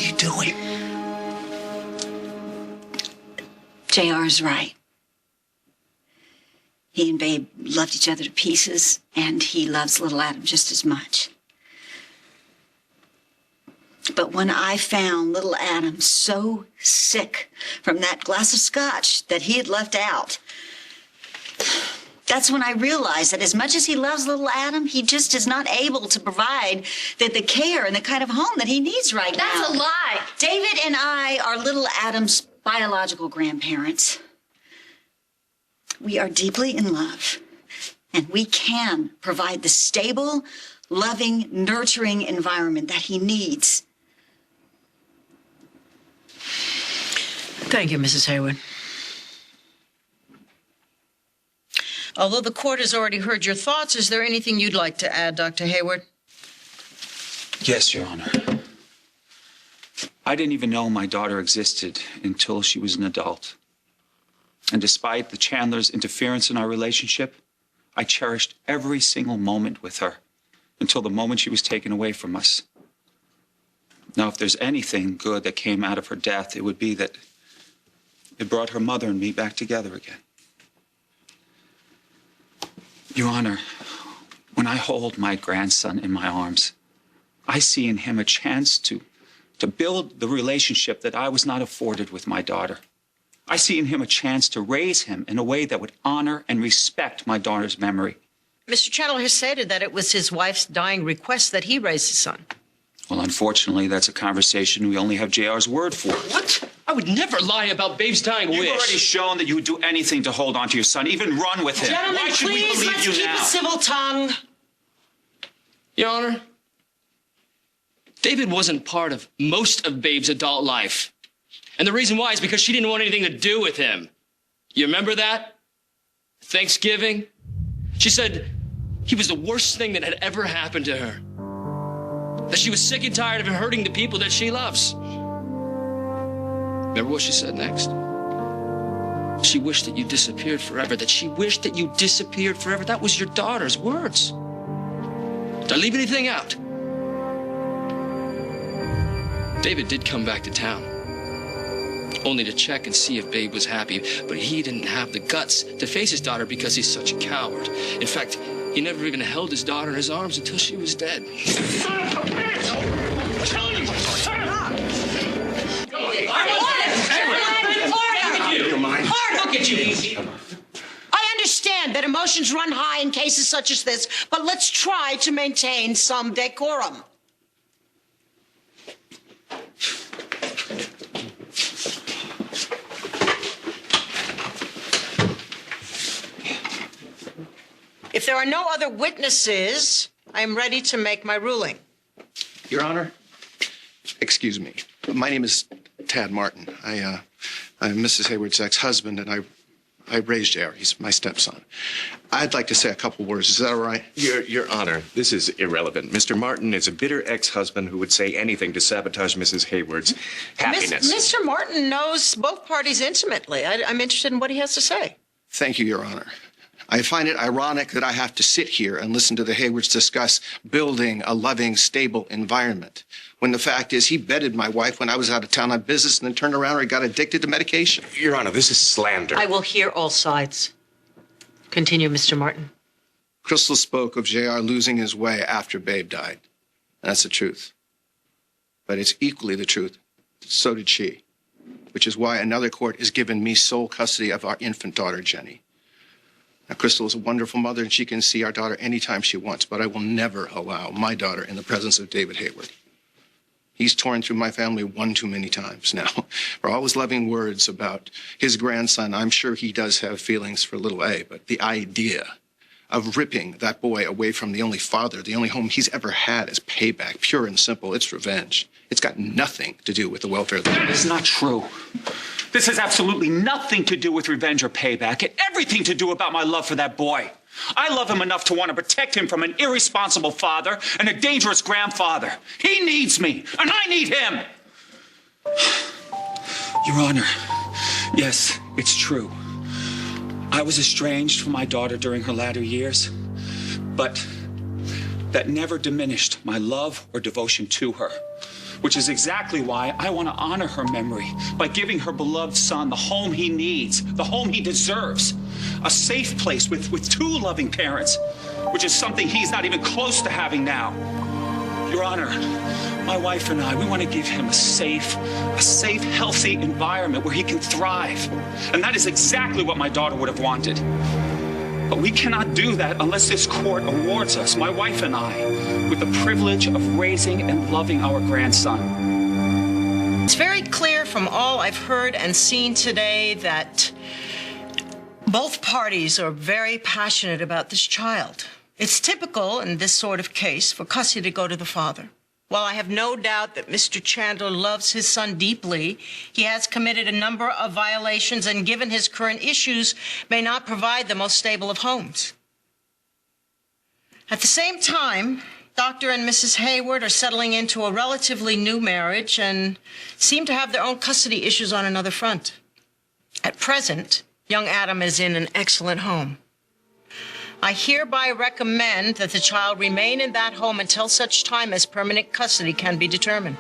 you doing? JR's right. He and Babe loved each other to pieces, and he loves little Adam just as much. But when I found little Adam so sick from that glass of scotch that he had left out, that's when I realized that as much as he loves little Adam, he just is not able to provide the care and the kind of home that he needs right now. That's a lie. David and I are little Adam's biological grandparents. We are deeply in love, and we can provide the stable, loving, nurturing environment that he needs. Thank you, Mrs. Hayward. Although the court has already heard your thoughts, is there anything you'd like to add, Dr. Hayward? Yes, Your Honor. I didn't even know my daughter existed until she was an adult. And despite the Chandlers' interference in our relationship, I cherished every single moment with her until the moment she was taken away from us. Now, if there's anything good that came out of her death, it would be that it brought her mother and me back together again. Your Honor, when I hold my grandson in my arms, I see in him a chance to build the relationship that I was not afforded with my daughter. I see in him a chance to raise him in a way that would honor and respect my daughter's memory. Mr. Chandler has stated that it was his wife's dying request that he raise his son. Well, unfortunately, that's a conversation we only have JR's word for. What? I would never lie about Babe's dying wish. You've already shown that you would do anything to hold on to your son, even run with him. Gentlemen, Why should we please, believe let's you keep now? a civil tongue. Your Honor, David wasn't part of most of Babe's adult life. And the reason why is because she didn't want anything to do with him. You remember that? Thanksgiving? She said he was the worst thing that had ever happened to her. That she was sick and tired of him hurting the people that she loves. Remember what she said next? She wished that you disappeared forever. That she wished that you disappeared forever. That was your daughter's words. Did I leave anything out? David did come back to town, only to check and see if Babe was happy, but he didn't have the guts to face his daughter because he's such a coward. In fact, he never even held his daughter in his arms until she was dead. Son of a bitch! I'm telling you, shut up! Look at you. I understand that emotions run high in cases such as this, but let's try to maintain some decorum. If there are no other witnesses, I am ready to make my ruling. Your Honor, excuse me. My name is Tad Martin. I'm Mrs. Hayward's ex-husband, and I raised JR. He's my stepson. I'd like to say a couple words. Is that all right? Your Honor, this is irrelevant. Mr. Martin is a bitter ex-husband who would say anything to sabotage Mrs. Hayward's happiness. Mr. Martin knows both parties intimately. I'm interested in what he has to say. Thank you, Your Honor. I find it ironic that I have to sit here and listen to the Haywards discuss building a loving, stable environment, when the fact is he bedded my wife when I was out of town on business and then turned around and got addicted to medication. Your Honor, this is slander. I will hear all sides. Continue, Mr. Martin. Crystal spoke of JR losing his way after Babe died. That's the truth. But it's equally the truth. So did she, which is why another court has given me sole custody of our infant daughter, Jenny. Now, Crystal is a wonderful mother, and she can see our daughter anytime she wants, but I will never allow my daughter in the presence of David Hayward. He's torn through my family one too many times now. For all his loving words about his grandson, I'm sure he does have feelings for little A, but the idea of ripping that boy away from the only father, the only home he's ever had, is payback, pure and simple. It's revenge. It's got nothing to do with the welfare of the That is not true. This has absolutely nothing to do with revenge or payback, and everything to do about my love for that boy. I love him enough to want to protect him from an irresponsible father and a dangerous grandfather. He needs me, and I need him. Your Honor, yes, it's true. I was estranged from my daughter during her latter years, but that never diminished my love or devotion to her. which is exactly why I want to honor her memory by giving her beloved son the home he needs, the home he deserves, a safe place with two loving parents, which is something he's not even close to having now. Your Honor, my wife and I, we want to give him a safe, healthy environment where he can thrive. And that is exactly what my daughter would have wanted. But we cannot do that unless this court awards us, my wife and I, with the privilege of raising and loving our grandson. It's very clear from all I've heard and seen today that both parties are very passionate about this child. It's typical in this sort of case for custody to go to the father. While I have no doubt that Mr. Chandler loves his son deeply, he has committed a number of violations and, given his current issues, may not provide the most stable of homes. At the same time, Dr. and Mrs. Hayward are settling into a relatively new marriage and seem to have their own custody issues on another front. At present, young Adam is in an excellent home. I hereby recommend that the child remain in that home until such time as permanent custody can be determined.